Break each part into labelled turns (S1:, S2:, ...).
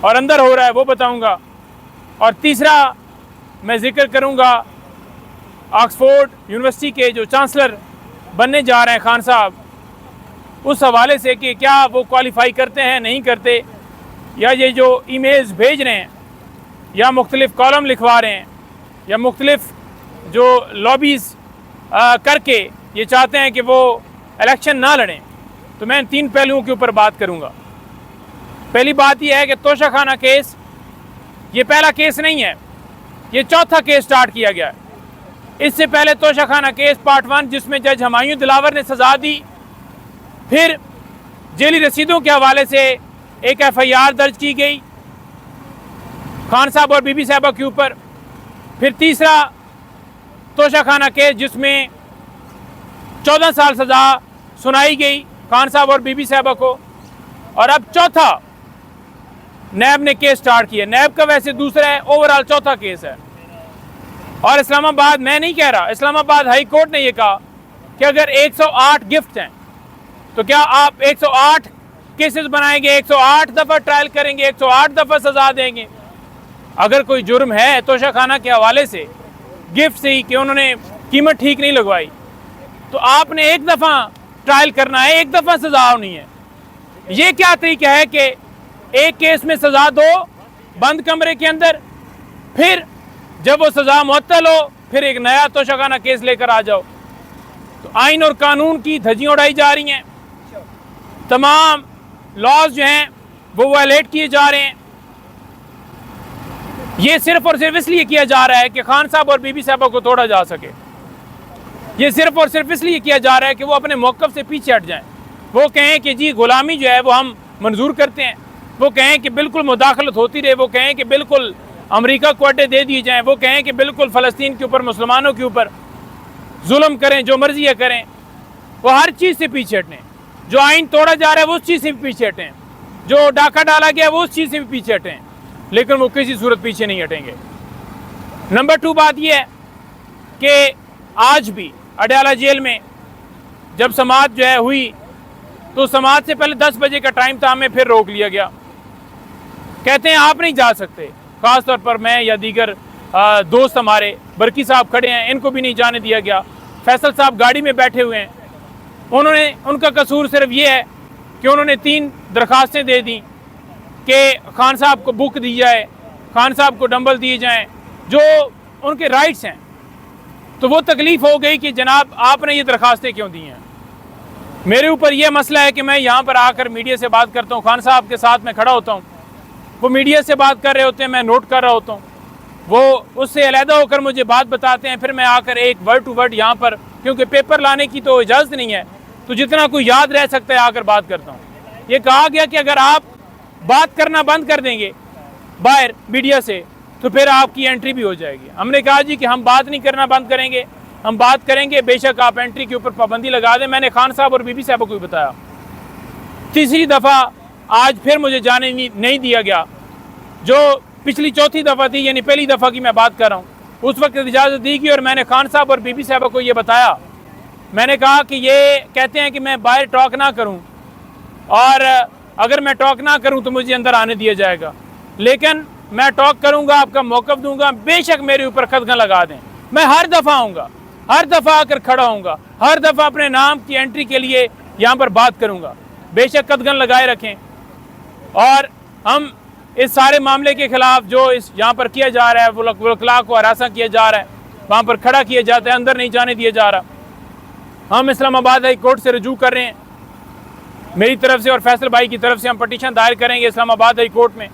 S1: और अंदर हो रहा है वो बताऊंगा। और तीसरा मैं जिक्र करूंगा ऑक्सफोर्ड यूनिवर्सिटी के जो चांसलर बनने जा रहे हैं खान साहब, उस हवाले से कि क्या वो क्वालिफाई करते हैं नहीं करते, या ये जो ईमेल्स भेज रहे हैं या मुख्तलिफ कॉलम लिखवा रहे हैं या मुख्तलिफ जो लॉबीज़ करके ये चाहते हैं कि वो इलेक्शन ना लड़ें। तो मैं इन 3 पहलुओं के ऊपर बात करूंगा। पहली बात यह है कि तोशाखाना केस ये पहला केस नहीं है, ये चौथा केस स्टार्ट किया गया है। इससे पहले तोशाखाना केस पार्ट 1 जिसमें जज हुमायूं दिलावर ने सज़ा दी, फिर जेली रसीदों के हवाले से एक FIR दर्ज की गई खान साहब और बीबी साहबा के ऊपर, फिर तीसरा तोशाखाना केस जिसमें 14 साल सज़ा सुनाई गई खान साहब और बीबी साहबा को, और अब चौथा नैब ने केस स्टार्ट किया। नैब का वैसे दूसरा है, ओवरऑल चौथा केस है। और इस्लामाबाद, मैं नहीं कह रहा, इस्लामाबाद हाई कोर्ट ने यह कहा कि अगर 108 गिफ्ट हैं तो क्या आप 108 केसेस बनाएंगे, 108 दफ़ा ट्रायल करेंगे, 108 दफ़ा सज़ा देंगे? अगर कोई जुर्म है तोशाखाना के हवाले से गिफ्ट से ही कि उन्होंने कीमत ठीक नहीं लगवाई, तो आपने एक दफ़ा ट्रायल करना है, एक दफ़ा सज़ा होनी है। ये क्या तरीका है कि एक केस में सज़ा दो बंद कमरे के अंदर, फिर जब वो सज़ा मुअत्तल हो फिर एक नया तोशाखाना केस लेकर आ जाओ? तो आइन और कानून की धज्जियाँ उड़ाई जा रही हैं, तमाम लॉज जो हैं वो वायलेट किए जा रहे हैं। ये सिर्फ और सिर्फ इसलिए किया जा रहा है कि खान साहब और बीबी साहबा को तोड़ा जा सके। ये सिर्फ और सिर्फ इसलिए किया जा रहा है कि वो अपने मौक़िफ़ से पीछे हट जाएं। वो कहें कि जी गुलामी जो है वो हम मंजूर करते हैं, वो कहें कि बिल्कुल मुदाखलत होती रहे, वो कहें कि बिल्कुल अमेरिका को अड्डे दे दिए जाएं, वो कहें कि बिल्कुल फ़लस्तीन के ऊपर मुसलमानों के ऊपर जुल्म करें, जो मर्जी है करें। वो हर चीज़ से पीछे हटें। जो आइन तोड़ा जा रहा है वो उस चीज़ से भी पीछे हटें, जो डाका डाला गया वो उस चीज़ से भी पीछे हटें, लेकिन वो किसी सूरत पीछे नहीं हटेंगे। नंबर 2 बात यह है कि आज भी अडयाला जेल में जब समाअत जो है हुई तो समाअत से पहले 10 बजे का टाइम था, हमें फिर रोक लिया गया। कहते हैं आप नहीं जा सकते, ख़ास तौर पर मैं या दीगर दोस्त हमारे बरकी साहब खड़े हैं, इनको भी नहीं जाने दिया गया। फैसल साहब गाड़ी में बैठे हुए हैं, उनका कसूर सिर्फ ये है कि उन्होंने 3 दरखास्तें दे दी कि खान साहब को बुक दी जाए, खान साहब को डंबल दिए जाएं, जो उनके राइट्स हैं। तो वो तकलीफ़ हो गई कि जनाब आपने ये दरखास्तें क्यों दी हैं। मेरे ऊपर यह मसला है कि मैं यहाँ पर आकर मीडिया से बात करता हूँ, खान साहब के साथ मैं खड़ा होता हूँ, वो मीडिया से बात कर रहे होते हैं, मैं नोट कर रहा होता हूँ, वो उससे अलहदा होकर मुझे बात बताते हैं, फिर मैं आकर एक वर्ड टू वर्ड यहाँ पर, क्योंकि पेपर लाने की तो इजाज़त नहीं है, तो जितना कोई याद रह सकता है आकर बात करता हूँ। ये कहा गया कि अगर आप बात करना बंद कर देंगे बाहर मीडिया से तो फिर आपकी एंट्री भी हो जाएगी। हमने कहा जी कि हम बात नहीं करना बंद करेंगे, हम बात करेंगे, बेशक आप एंट्री के ऊपर पाबंदी लगा दें। मैंने खान साहब और बीबी साहब को भी बताया। तीसरी दफ़ा आज फिर मुझे जाने नहीं दिया गया, जो पिछली चौथी दफ़ा थी, यानी पहली दफ़ा की मैं बात कर रहा हूँ। उस वक्त इजाज़त दी गई और मैंने खान साहब और बीबी साहब को ये बताया, मैंने कहा कि ये कहते हैं कि मैं बाहर टॉक ना करूँ, और अगर मैं टॉक ना करूँ तो मुझे अंदर आने दिया जाएगा, लेकिन मैं टॉक करूँगा, आपका मौक़िफ़ दूँगा, बेशक मेरे ऊपर खदगा लगा दें, मैं हर दफ़ा आऊँगा, हर दफ़ा आकर खड़ा होऊंगा, हर दफ़ा अपने नाम की एंट्री के लिए यहाँ पर बात करूँगा, बेशक कदगन लगाए रखें। और हम इस सारे मामले के ख़िलाफ़ जो इस यहाँ पर किया जा रहा है, वकला को हरासा किया जा रहा है, वहाँ पर खड़ा किया जाता है, अंदर नहीं जाने दिया जा रहा। हम इस्लामाबाद हाई कोर्ट से रजू कर रहे हैं, मेरी तरफ से और फैसल भाई की तरफ से हम पटिशन दायर करेंगे इस्लामाबाद हाई कोर्ट में,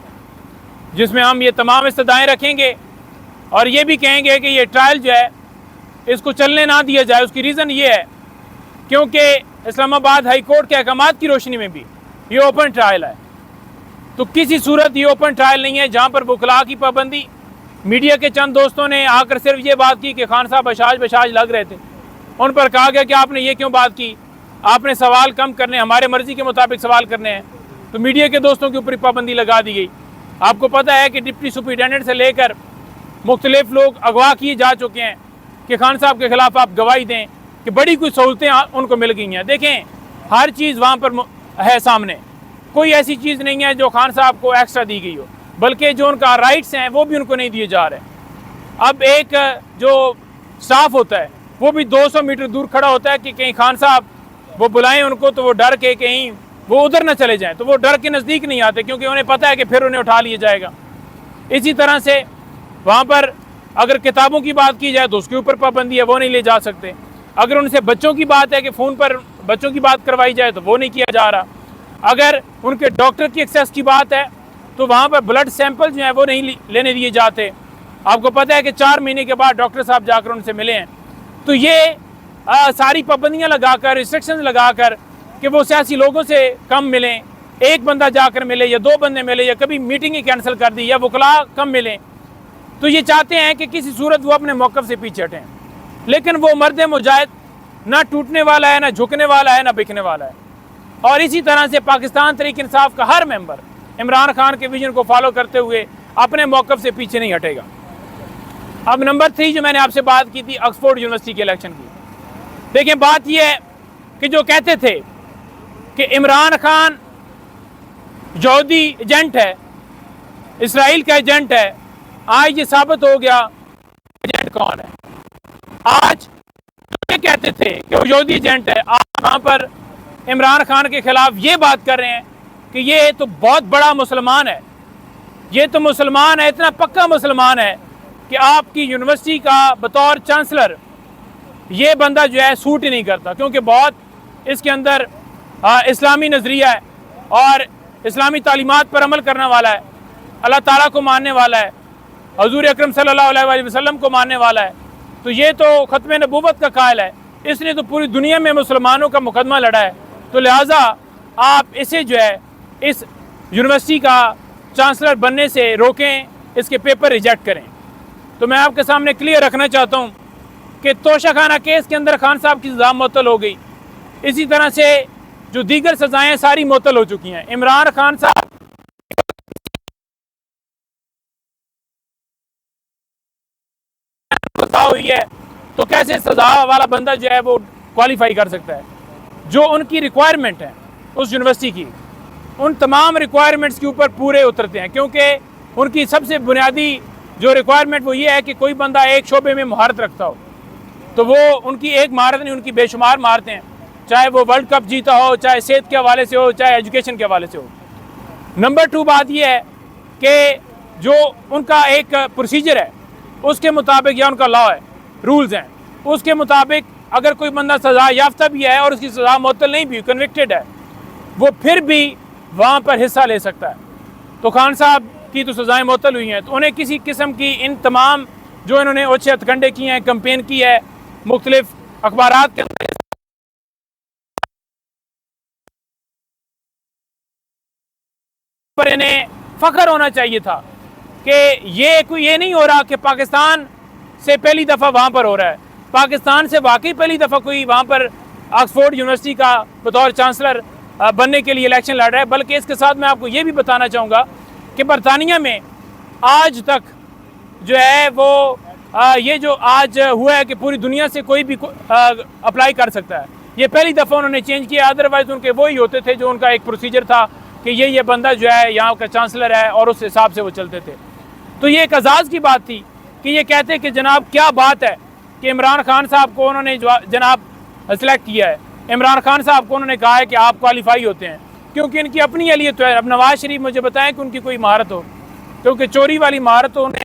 S1: जिसमें हम ये तमाम इस्तदाएँ रखेंगे और ये भी कहेंगे कि ये ट्रायल जो है इसको चलने ना दिया जाए। उसकी रीज़न ये है क्योंकि इस्लामाबाद हाई कोर्ट के अहकामात की रोशनी में भी ये ओपन ट्रायल है, तो किसी सूरत ये ओपन ट्रायल नहीं है जहाँ पर वकला की पाबंदी। मीडिया के चंद दोस्तों ने आकर सिर्फ ये बात की कि खान साहब बशाज लग रहे थे, उन पर कहा गया कि आपने ये क्यों बात की, आपने सवाल कम करने, हमारे मर्ज़ी के मुताबिक सवाल करने हैं, तो मीडिया के दोस्तों के ऊपर पाबंदी लगा दी गई। आपको पता है कि डिप्टी सुपरिटेंडेंट से लेकर मुख्तलिफ लोग अगवा किए जा चुके हैं कि खान साहब के ख़िलाफ़ आप गवाही दें, कि बड़ी कुछ सहूलतें उनको मिल गई हैं। देखें हर चीज़ वहाँ पर है सामने, कोई ऐसी चीज़ नहीं है जो खान साहब को एक्स्ट्रा दी गई हो, बल्कि जो उनका राइट्स हैं वो भी उनको नहीं दिए जा रहे। अब एक जो स्टाफ होता है वो भी 200 मीटर दूर खड़ा होता है कि कहीं खान साहब वो बुलाएं उनको, तो वो डर के कहीं वो उधर ना चले जाएं, तो वो डर के नज़दीक नहीं आते, क्योंकि उन्हें पता है कि फिर उन्हें उठा लिया जाएगा। इसी तरह से वहाँ पर अगर किताबों की बात की जाए तो उसके ऊपर पाबंदी है, वो नहीं ले जा सकते। अगर उनसे बच्चों की बात है कि फ़ोन पर बच्चों की बात करवाई जाए तो वो नहीं किया जा रहा। अगर उनके डॉक्टर की एक्सेस की बात है तो वहाँ पर ब्लड सैंपल जो हैं वो नहीं लेने दिए जाते। आपको पता है कि 4 महीने के बाद डॉक्टर साहब जाकर उनसे मिले हैं। तो ये सारी पाबंदियाँ लगाकर, रिस्ट्रिक्शंस लगाकर कि वो सियासी लोगों से कम मिलें, एक बंदा जाकर मिले या 2 बंदे मिले, या कभी मीटिंग ही कैंसिल कर दी, या वकला कम मिलें, तो ये चाहते हैं कि किसी सूरत वो अपने मौक़िफ़ से पीछे हटें। लेकिन वो मर्द मुजाहिद ना टूटने वाला है, ना झुकने वाला है, ना बिकने वाला है। और इसी तरह से पाकिस्तान तहरीक इंसाफ का हर मेंबर इमरान खान के विजन को फॉलो करते हुए अपने मौक़िफ़ से पीछे नहीं हटेगा। अब नंबर 3 जो मैंने आपसे बात की थी ऑक्सफोर्ड यूनिवर्सिटी के इलेक्शन की, देखिए बात यह है कि जो कहते थे कि इमरान खान यहूदी एजेंट है, इसराइल का एजेंट है, आज ये साबित हो गया एजेंट कौन है। आज ये कहते थे कि वो यहूदी एजेंट है, आज वहाँ पर इमरान खान के खिलाफ ये बात कर रहे हैं कि ये तो बहुत बड़ा मुसलमान है, ये तो मुसलमान है, इतना पक्का मुसलमान है कि आपकी यूनिवर्सिटी का बतौर चांसलर ये बंदा जो है सूट ही नहीं करता, क्योंकि बहुत इसके अंदर इस्लामी नज़रिया है और इस्लामी तालीमात पर अमल करने वाला है, अल्लाह ताला को मानने वाला है, हजूर अकरम सल्लल्लाहु अलैहि वसल्लम को मानने वाला है। तो ये तो ख़त्म नबूवत का कायल है, इसने तो पूरी दुनिया में मुसलमानों का मुकदमा लड़ा है। तो लिहाजा आप इसे जो है इस यूनिवर्सिटी का चांसलर बनने से रोकें, इसके पेपर रिजेक्ट करें। तो मैं आपके सामने क्लियर रखना चाहता हूँ कि तोशाखाना केस के अंदर खान साहब की सज़ा मुअत्तल हो गई, इसी तरह से जो दीगर सज़ाएँ सारी मुअत्तल हो चुकी हैं। इमरान खान साहब हुई है तो कैसे सजा वाला बंदा जो है वो क्वालिफाई कर सकता है। जो उनकी रिक्वायरमेंट है उस यूनिवर्सिटी की, उन तमाम रिक्वायरमेंट्स के ऊपर पूरे उतरते हैं, क्योंकि उनकी सबसे बुनियादी जो रिक्वायरमेंट वो ये है कि कोई बंदा एक शोबे में महारत रखता हो। तो वो उनकी एक महारत नहीं, उनकी बेशुमार महारतें हैं, चाहे वो वर्ल्ड कप जीता हो, चाहे सेहत के हवाले से हो, चाहे एजुकेशन के हवाले से हो। नंबर 2 बात यह है कि जो उनका एक प्रोसीजर है उसके मुताबिक, या उनका लॉ है, रूल्स हैं, उसके मुताबिक अगर कोई बंदा सज़ा याफ्ता भी है और उसकी सज़ा मुअत्तल नहीं भी, कन्विक्टेड है, वो फिर भी वहाँ पर हिस्सा ले सकता है। तो खान साहब की तो सज़ाएँ मुअत्तल हुई हैं, तो उन्हें किसी किस्म की इन तमाम जो इन्होंने ओछे हथकंडे किए हैं, कंपेन की है, मुख्तलिफ अखबारात के अंदर पर इन्हें फ़ख्र होना चाहिए था कि ये नहीं हो रहा कि पाकिस्तान से पहली दफ़ा वहाँ पर हो रहा है। पाकिस्तान से वाकई पहली दफ़ा कोई वहाँ पर ऑक्सफोर्ड यूनिवर्सिटी का बतौर चांसलर बनने के लिए इलेक्शन लड़ रहा है। बल्कि इसके साथ मैं आपको ये भी बताना चाहूँगा कि बरतानिया में आज तक जो है वो ये जो आज हुआ है कि पूरी दुनिया से कोई भी अप्लाई कर सकता है, ये पहली दफ़ा उन्होंने चेंज किया। अदरवाइज़ उनके वही होते थे जो उनका एक प्रोसीजर था कि ये बंदा जो है यहाँ का चांसलर है और उस हिसाब से वो चलते थे। तो ये एक एजाज़ की बात थी कि ये कहते कि जनाब क्या बात है कि इमरान खान साहब को उन्होंने जनाब सेलेक्ट किया है, इमरान खान साहब को उन्होंने कहा है कि आप क्वालिफाई होते हैं, क्योंकि इनकी अपनी अहलियत है। अब नवाज शरीफ मुझे बताएं कि उनकी कोई महारत हो, क्योंकि चोरी वाली महारत तो उन्हें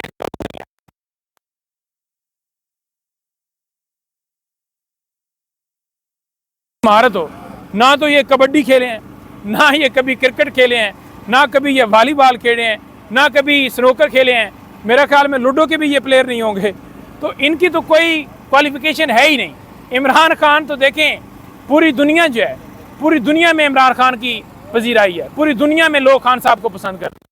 S1: महारत हो ना, तो ये कबड्डी खेले हैं, ना ये कभी क्रिकेट खेले हैं, ना कभी ये वॉलीबॉल खेले हैं, ना कभी स्नूकर खेले हैं। मेरा ख्याल में लूडो के भी ये प्लेयर नहीं होंगे। तो इनकी तो कोई क्वालिफिकेशन है ही नहीं। इमरान खान तो देखें, पूरी दुनिया जो है, पूरी दुनिया में इमरान खान की वज़ीराई है, पूरी दुनिया में लोग खान साहब को पसंद करते हैं।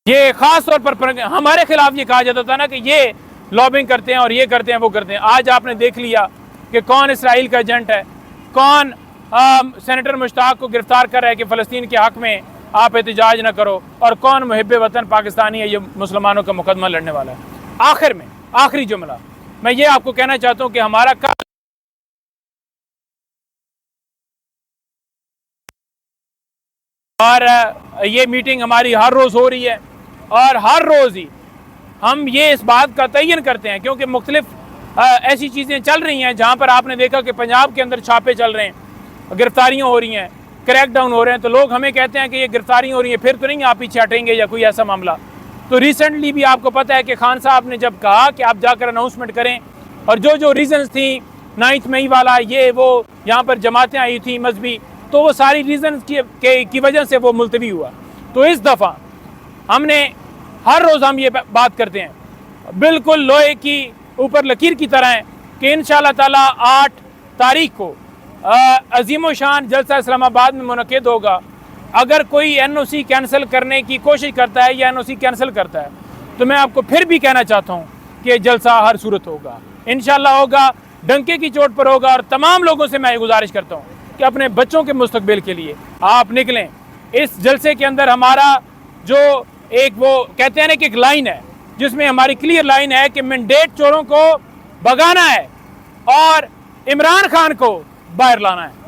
S1: ये ख़ास तौर पर हमारे खिलाफ ये कहा जाता था ना कि ये लॉबिंग करते हैं और ये करते हैं वो करते हैं। आज आपने देख लिया कि कौन इसराइल का एजेंट है, कौन सेनेटर मुश्ताक को गिरफ्तार कर रहा है कि फ़लस्तीन के हक़ में आप एहतजाज न करो, और कौन मुहिब्बे वतन पाकिस्तानी है, ये मुसलमानों का मुकदमा लड़ने वाला है। आखिर में आखिरी जुमला मैं ये आपको कहना चाहता हूँ कि हमारा और ये मीटिंग हमारी हर रोज़ हो रही है और हर रोज़ ही हम ये इस बात का तयन करते हैं, क्योंकि मुख्तलिफ ऐसी चीज़ें चल रही हैं जहाँ पर आपने देखा कि पंजाब के अंदर छापे चल रहे हैं, गिरफ्तारियाँ हो रही हैं, क्रैकडाउन हो रहे हैं, तो लोग हमें कहते हैं कि ये गिरफ्तारियाँ हो रही हैं, फिर तो नहीं आप पीछे हटेंगे या कोई ऐसा मामला। तो रिसेंटली भी आपको पता है कि खान साहब ने जब कहा कि आप जाकर अनाउंसमेंट करें, और जो रीज़न्स थी 9 मई वाला, ये वो यहाँ पर जमातें आई थी मजहबी, तो वो सारी रीज़न्स की वजह से वो मुलतवी हुआ। तो इस दफ़ा हमने हर रोज़ हम ये बात करते हैं, बिल्कुल लोहे की ऊपर लकीर की तरह है कि इंशाअल्लाह ताला 8 तारीख को अजीम शान जलसा इस्लामाबाद में मुनक़िद होगा। अगर कोई NOC कैंसिल करने की कोशिश करता है या NOC कैंसिल करता है, तो मैं आपको फिर भी कहना चाहता हूँ कि जलसा हर सूरत होगा, इंशाअल्लाह होगा, डंके की चोट पर होगा। और तमाम लोगों से मैं गुजारिश करता हूँ कि अपने बच्चों के मुस्तकबिल के लिए आप निकलें। इस जलसे के अंदर हमारा जो एक वो कहते हैं ना कि एक लाइन है, जिसमें हमारी क्लियर लाइन है कि मैंडेट चोरों को भगाना है और इमरान खान को बाहर लाना है।